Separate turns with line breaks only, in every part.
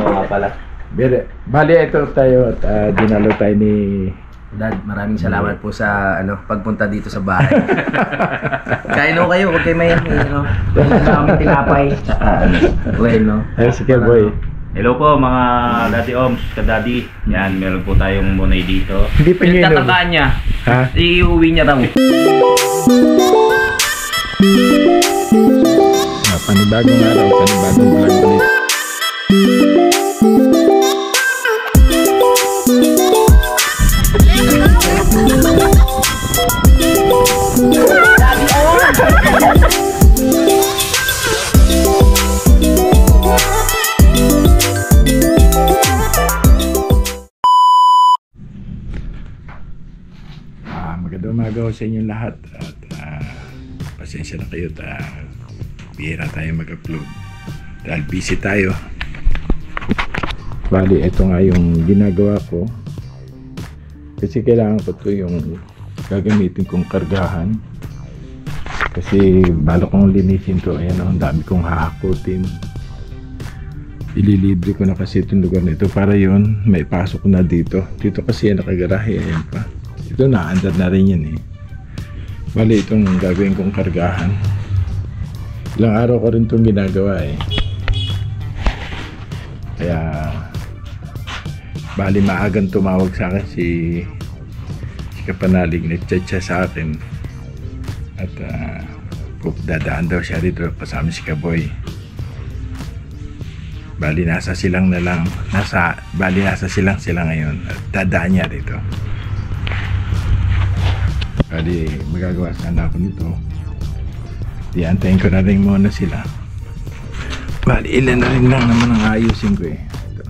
Oo nga pala.
Bali, ito tayo at dinalo tayo ni
Dad, maraming salamat po sa pagpunta dito sa bahay. Kain ho kayo, huwag kayo mayahin. Maraming tinapay. Bueno.
Sige boy.
Hello po mga Daddy Oms, ka-Daddy. Yan, meron po tayong munay dito.
Hindi pa nyo inom.
Tatandaan niya.
Ha?
Iuwi niya raw.
Panibagong araw, panibagong vlog ulit. Magandang umaga sa inyong lahat at pasensya na kayo bihira tayo mag-upload dahil busy tayo. Bali, ito nga yung ginagawa ko kasi kailangan ko to yung gagamitin kong kargahan kasi balo kong linisin to. Ayan, ang dami kong hahakutin. Ililibre ko na kasi itong lugar na ito para yun may pasok na dito kasi yan nakagarahe. Ayan pa, ito na-andar na rin yan eh. Bali, itong gagawin kong kargahan, ilang araw ko rin itong ginagawa eh. Kaya bali maagang tumawag sa akin si Kapanalig, nag-chat siya sa akin at dadaan daw siya dito kasama si Kaboy. Bali nasa silang na lang, nasa silang ngayon at dadaan niya dito. Bali magagawa sana ako nito. Diantayin ko na rin muna sila. Bali ilan na rin lang naman ang ayusin ko eh. Ito.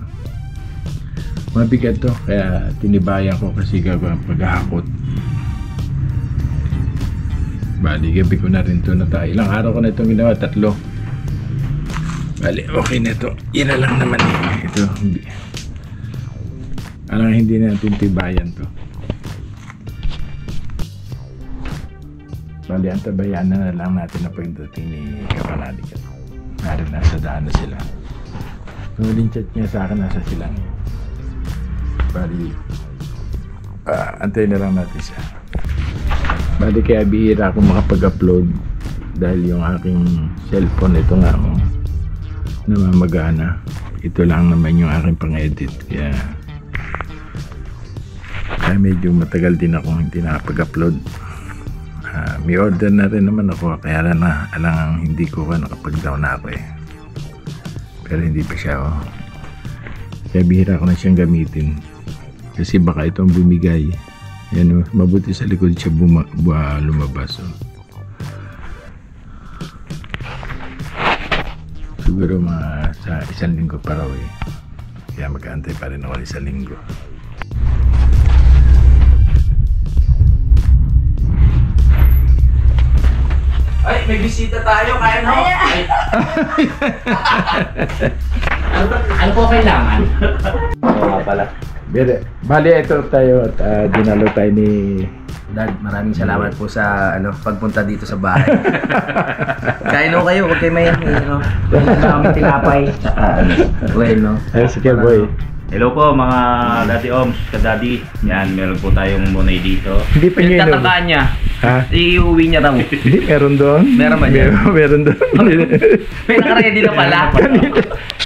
Mabigat to kaya tinibayan ko kasi gagawin paghahakot. Bali gabi ko na rin to na tayo. Ilang araw ko na itong ginawa, 3. Bali okay na ito. Yan na lang naman eh. Ito hindi natin tibayan to. Bali, antabayan na lang natin na pagdating ni Kapanalig. Narin nasa daan na sila. Nuling chat niya sa akin, nasa silang. Bali, antayin na lang natin siya. Bali, kaya bihira ako makapag-upload dahil yung aking cellphone, ito nga mo, namamagana. Ito lang naman yung aking pang-edit. Kaya medyo matagal din ako hindi nakapag-upload. May order na rin naman ako kaya alang hindi ko nakapag-down na ako eh. Pero hindi pa siya kaya bihira ko na siyang gamitin kasi baka itong bumigay. Yan mabuti sa likod siya lumabas siguro sa 1 linggo pa raw eh. Kaya mag-aantay pa rin ako 1 linggo.
Ay, may bisita tayo, kain ho.
Ano po kailangan?
Oo nga pala.
Bali, ito tayo at dinalo tayo ni
Dad, maraming salamat po sa pagpunta dito sa bahay. Kain ho kayo, huwag kayo mayahin. Maraming tinapay. Bueno.
Sige boy.
Hello po mga Daddy Oms, ka-Daddy. Yan, meron po tayong munay dito.
Hindi pa nyo inom.
Tatandaan niya.
Ha?
Iuwi niya raw.
Hindi, meron doon.
Meron ba niya?
Meron doon.
May nakaready na pala.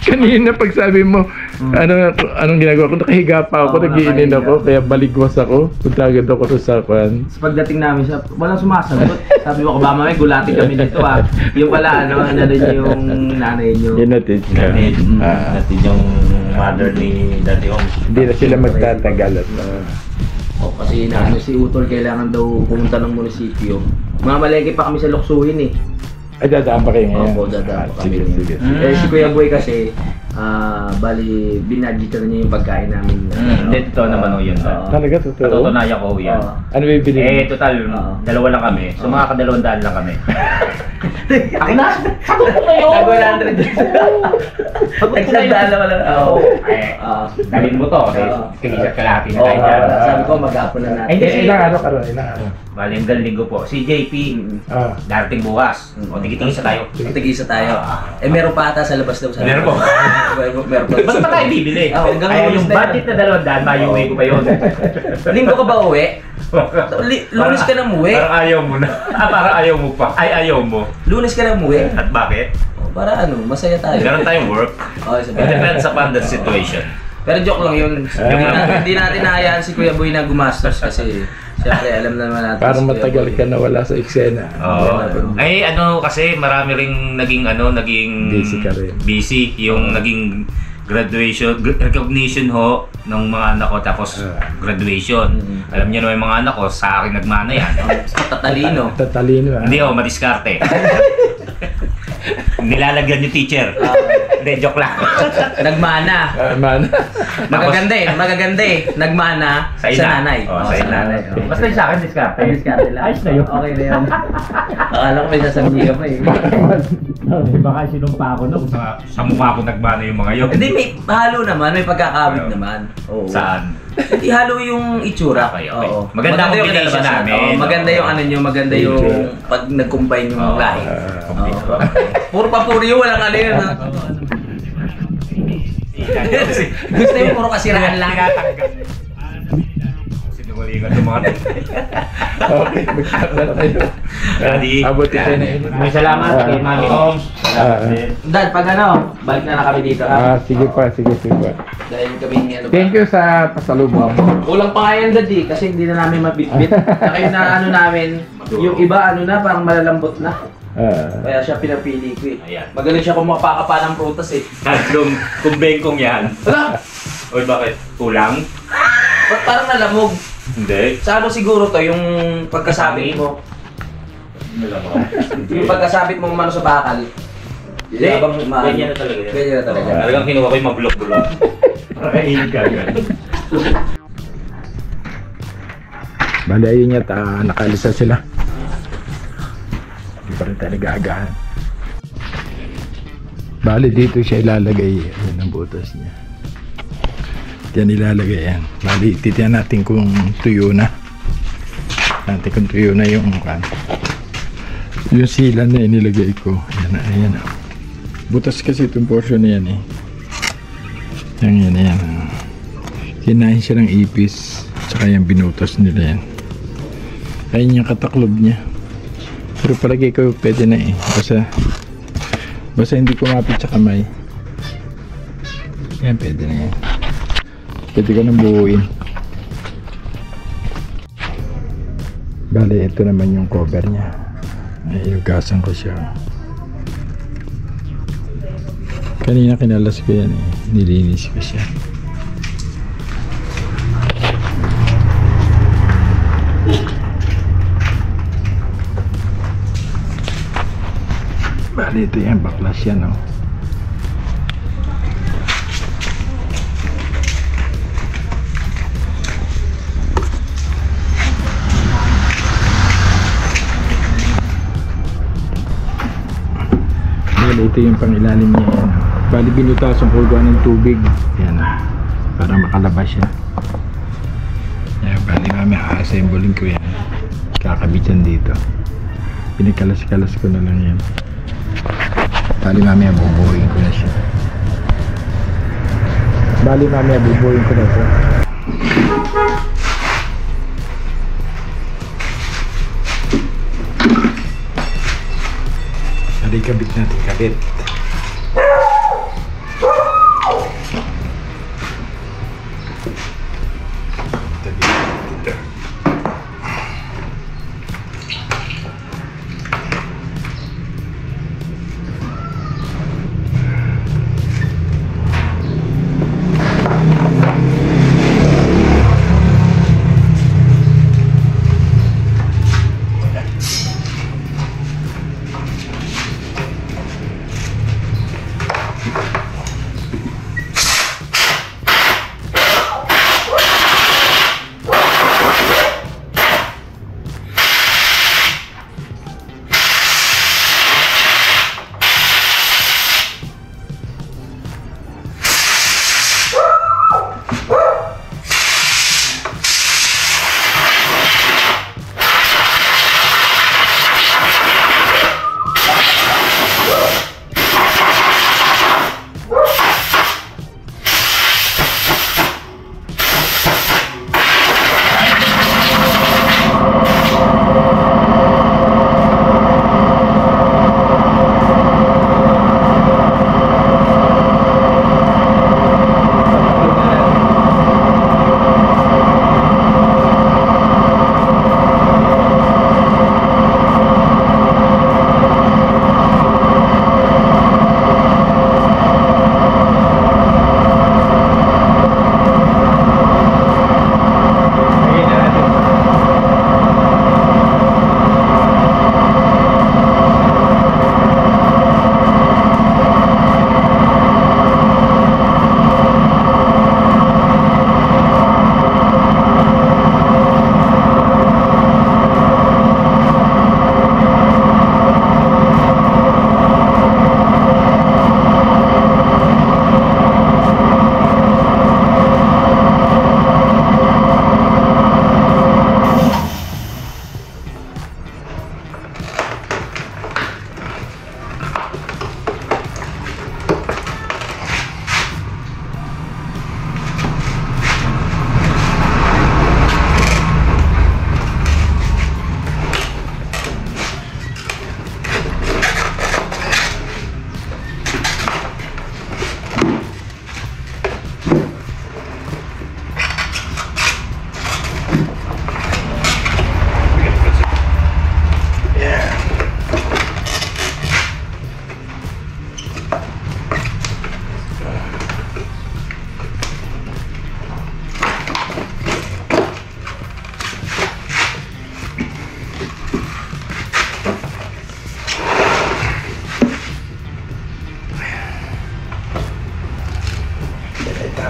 Kanina pag sabi mo, anong ginagawa ko? Nakahiga pa ako, nagiinin ako, kaya baligwas ako. Punta agad ako sa kwan.
Pagdating namin siya, walang sumasagot. Sabi mo, kabama may gulatin kami dito Yung pala, yung nanay niyo.
Yun natin.
Natin yung mother ni Daddy Oms.
Hindi na sila magtatagal at
kasi si Utol kailangan daw pumunta ng munisipyo. Mamalengke pa kami sa Luksuhin eh.
Ay, dadaan pa kayo ngayon?
Opo, dadaan pa kami.
Sige.
Si Kuya Boy kasi, bali, binadgetan niya yung pagkain namin.
Hindi, totoo naman o yun.
Talaga, totoo?
Natutunayan ko yan.
Ano ba yung bilhin?
Total, 2 lang kami. So mga ka-200 lang kami.
Ako na! Sagot ko kayo! Nag-100 din. Nagsandaan naman lang.
Dalhin mo to. Sige, sa kalahati na tayo dyan.
Sabi ko, mag-apon na natin.
Ilang araw ka ron? Ilang araw?
Bali, hanggang linggo po. Si JP, darating bukas. O, tigit-isa tayo.
Tigisa tayo. Meron pa ata sa labas daw.
Meron po. Ba't pa tayo bibili?
Hanggang
Ay,
Lunes
yung
na yan.
budget na 200, mayuwi ko pa yun.
Linggo ka ba uwi? Lunes ka na umuwi?
Parang ayaw mo na. Parang ayaw mo pa. Ay, ayaw mo.
Lunes ka na umuwi?
At bakit?
Para ano, masaya tayo.
Meron tayong work.
Okay,
It depends upon the situation.
Pero joke lang yun. Hindi natin nahayaan si Kuya Boy na gumastos kasi siyempre alam naman natin
Parang
si Kuya
matagal
Boy.
ka na wala sa eksena.
Oo. Ay, ano kasi marami ring naging
Busy ka rin.
busy yung naging recognition ho ng mga anak ko tapos graduation. Alam niyo naman yung mga anak ko, sa akin nagmana yan.
Tatalino.
Tatalino
Hindi madiskarte. Nilalagyan yung teacher. Hindi, joke lang.
Nagmana.
Man.
Magaganda eh. Nagmana sa nanay.
Oh, sa nanay.
Okay.
Basta yung sa akin, diskarte.
Diskarte lang.
Ayos na yun.
Okay na yun. Akala ko may sasabihin ka pa eh.
Baka sinumpa ako no, sa mukha ko nagmana yung mga yun.
Hindi, may halo naman. May pagkakabit naman. Oo.
Saan?
Hindi halo yung itsura.
Okay.
Oo.
Maganda
yung
combination
kinalabasan.
namin.
Oo, maganda yung ano nyo, maganda yung pag nag-combine yung lahi. Oo. Puro papuri yun, walang ano yun. Gusto yung puro kasiraan lang.
Sinukulingan yung mga
Okay, magkakala na kayo.
Daddy.
Abuti tayo na yun.
May salamat kay Mami Oms.
Dad, pag ano, balik na kami dito.
Sige pa.
Dahil kami ano ba?
Thank you sa pasalubong.
Kulang pa nga yan, Dad eh, kasi hindi na namin mabitbit. Kaya na ano namin, yung iba ano na, parang malalambot na. Kaya siya pinapili ko eh.
Ayan.
Magaling siya kumapaka ng prutas eh.
Tatlong kumbengkong yan.
Wala!
Oy, bakit? Kulang?
Ba't parang nalamog?
Hindi.
Sa ano siguro to, yung pagkasabit mo? Yung pagkasabit mo umano sa bakal.
Hindi. Ganyan na talaga yan.
Ganyan na talaga.
Talagang kinuha ko yung mabulok-bulok. Kakainin ka agad.
Bali, ayun niya, nakalisa sila. Hindi pa rin tayo nag-aagahan. Bali, dito siya ilalagay. Ayan ang butas niya. Diyan ilalagay yan. Bali, titiyan natin kung tuyo na. Natin kung tuyo na yung yung sila na inilagay ko. Ayan. Butas kasi itong portion na yan eh. Yan. Kinain siya ng ipis. Tsaka yung binutas nila yan. Ayun yung kataklob niya. Pero palagi ko pwede na eh. Basta hindi kumapit sa kamay. Yan, pwede na yan. Pwede ko nang buuin. Bale, ito naman yung cover niya. Ay, hugasan ko siya. Kanina kinalas ko yan eh. Nilinis ko siya. Bale, ito yan. Baklas yan, no? Ito yung pangilalim niya yan. Bali binutasan ko ng tubig. Yan. Para makalabas siya. Yan. Bali mamaya assembling ko yan. Kakabit yan dito. Pinikalas-kalas ko na lang yan. Bali mamaya bubuhin ko na siya. Bali mamaya bubuhin ko na siya. Kabit natin, kabit.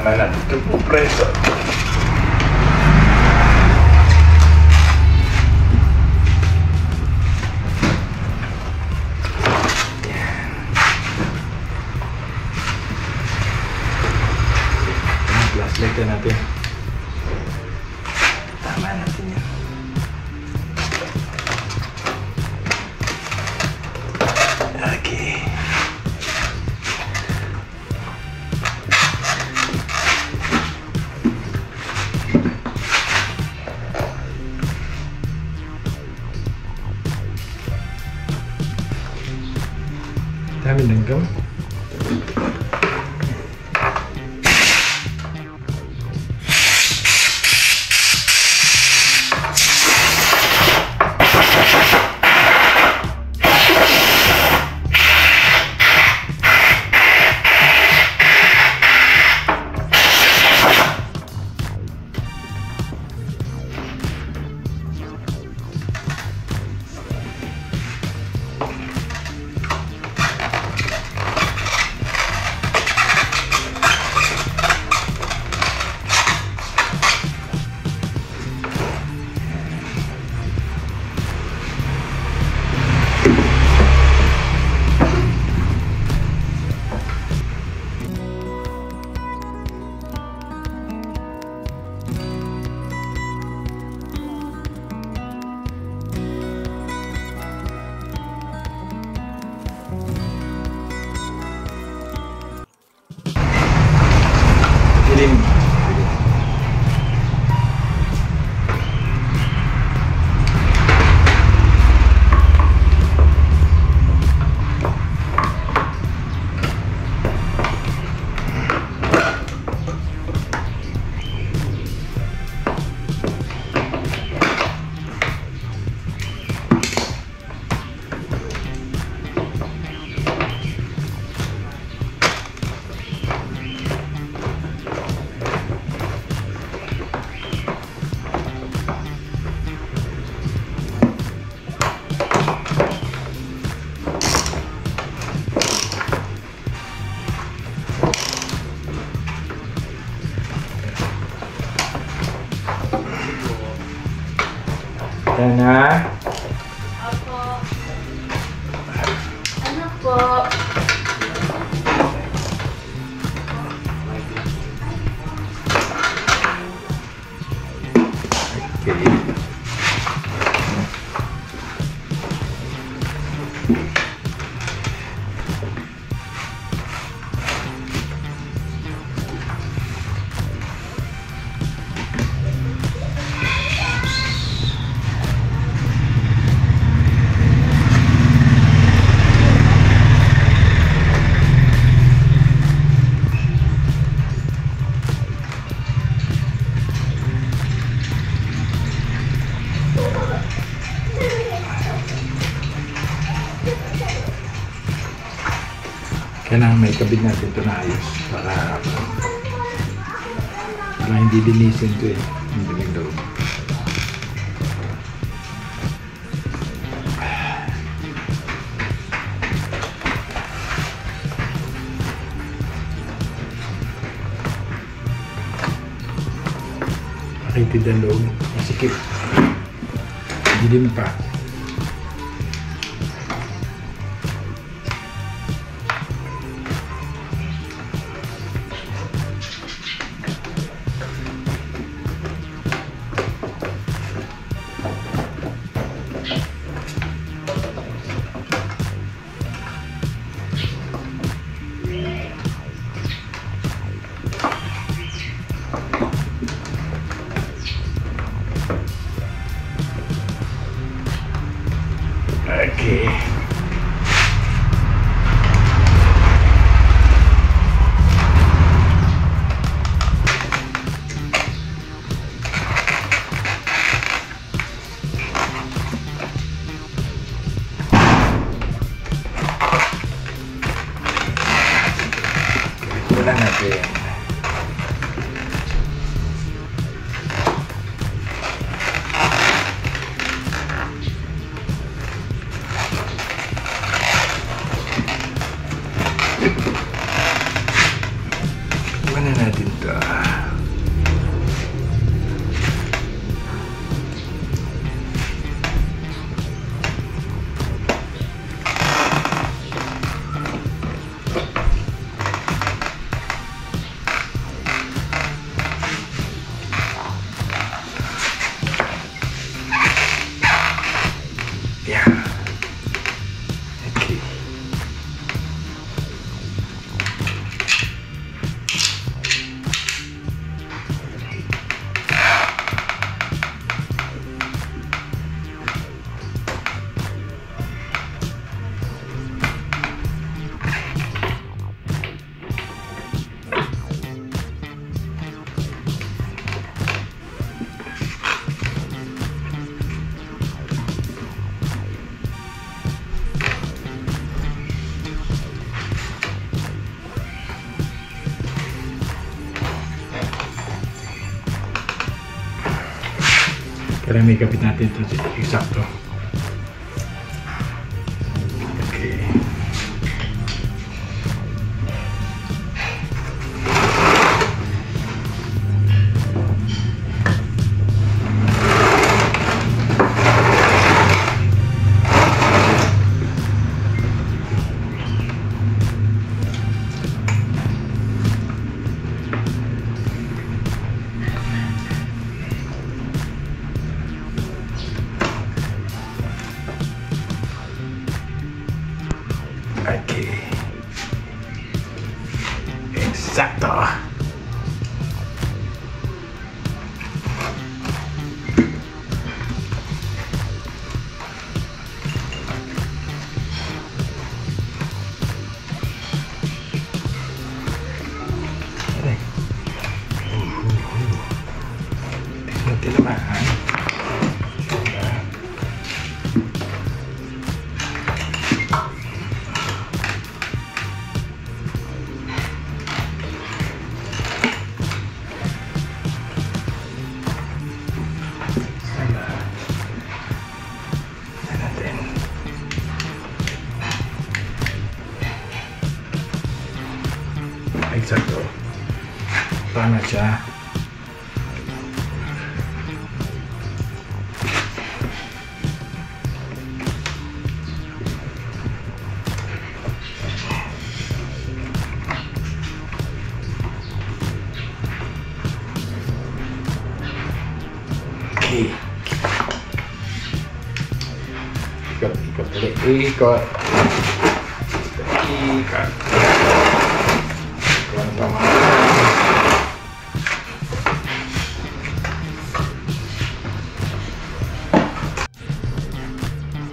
naman natin ito po preso. Flashlight na natin. Tama natin yan. Okay. Dami langgam. Dilim. Dana?
Opo. Ano po?
Okay. Kailangan may kabit natin ito na ayos para hindi linisin ito eh. Hindi nagdaroon. Makitid ang loob. Masikip. Dilim pa. dito. Yeah. Okay. Kaya may kapit natin ito eksakto. Okay. Okay. Eksakto. Tingnan tinamaan. Eksakto. Tama siya. Okay. Ikot, ikot ulit. Ikot. Ikot.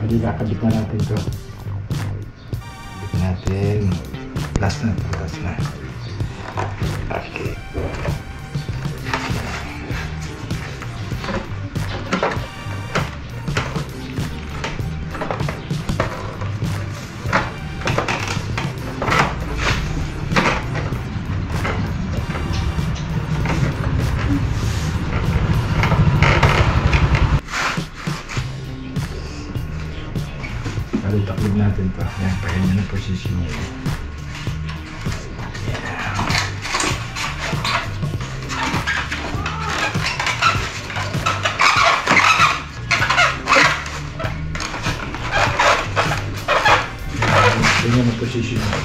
Jadi kakabit na natin ito. Kabit natin. Last na ito. Last na. Okay. Bali, taklid natin ito. Yan, paganyan ang posisyon niya. Ganyan ang posisyon niya.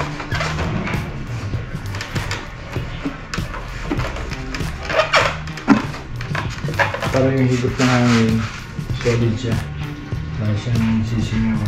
Para yung higop na hangin, solid siya. Para siyang sisingaw.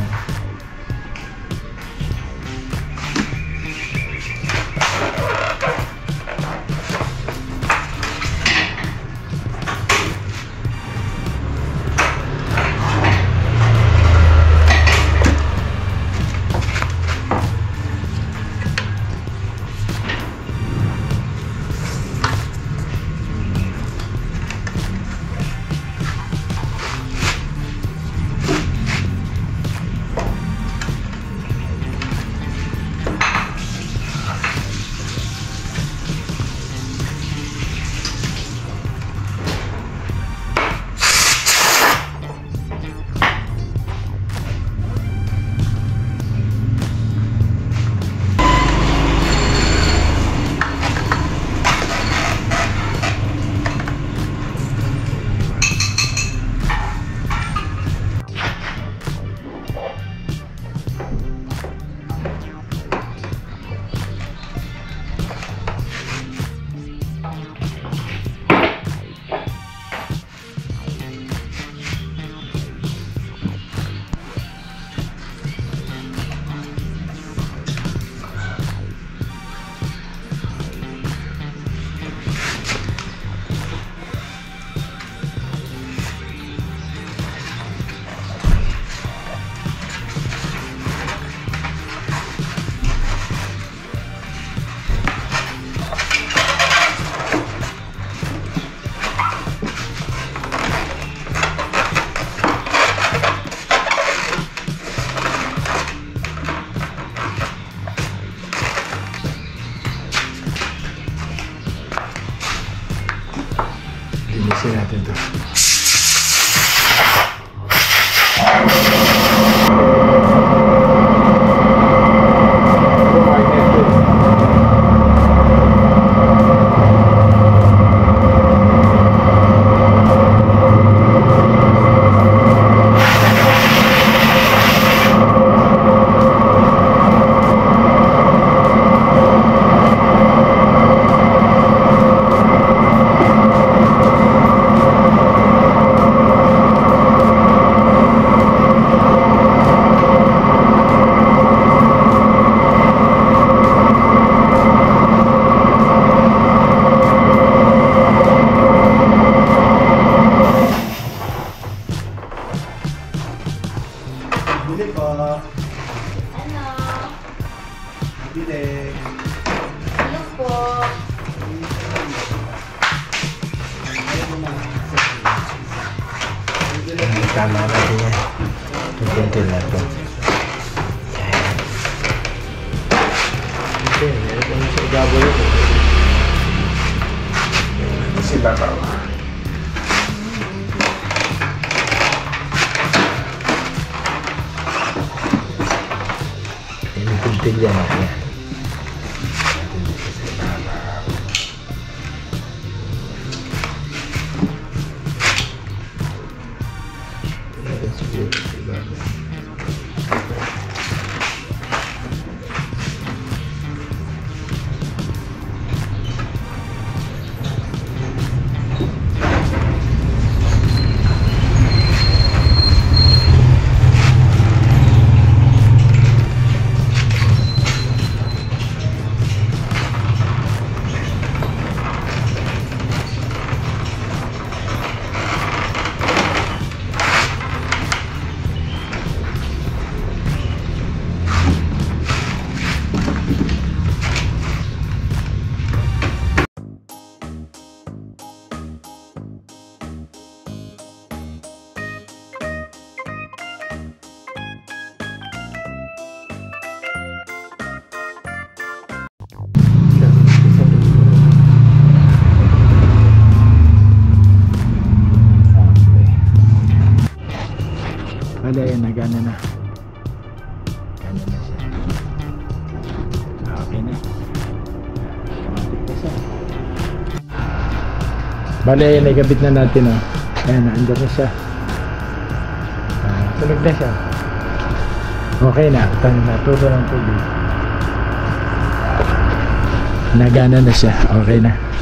Alisin natin to.
Bili po.
Ano?
Bili.
Ano po?
Tama natin yan. Tutuntin na ito. Okay, meron kami sa igabo ito. Sila tao. Initintil yan ako yan. Wala yan, nagana na. Gana na siya. Okay na. Automatic na siya. Bale, yan, nagabit na natin, oh. Ayan, naandar na siya. Tunog na siya. Okay na, naturo ng tubig. Nagana na siya, okay na.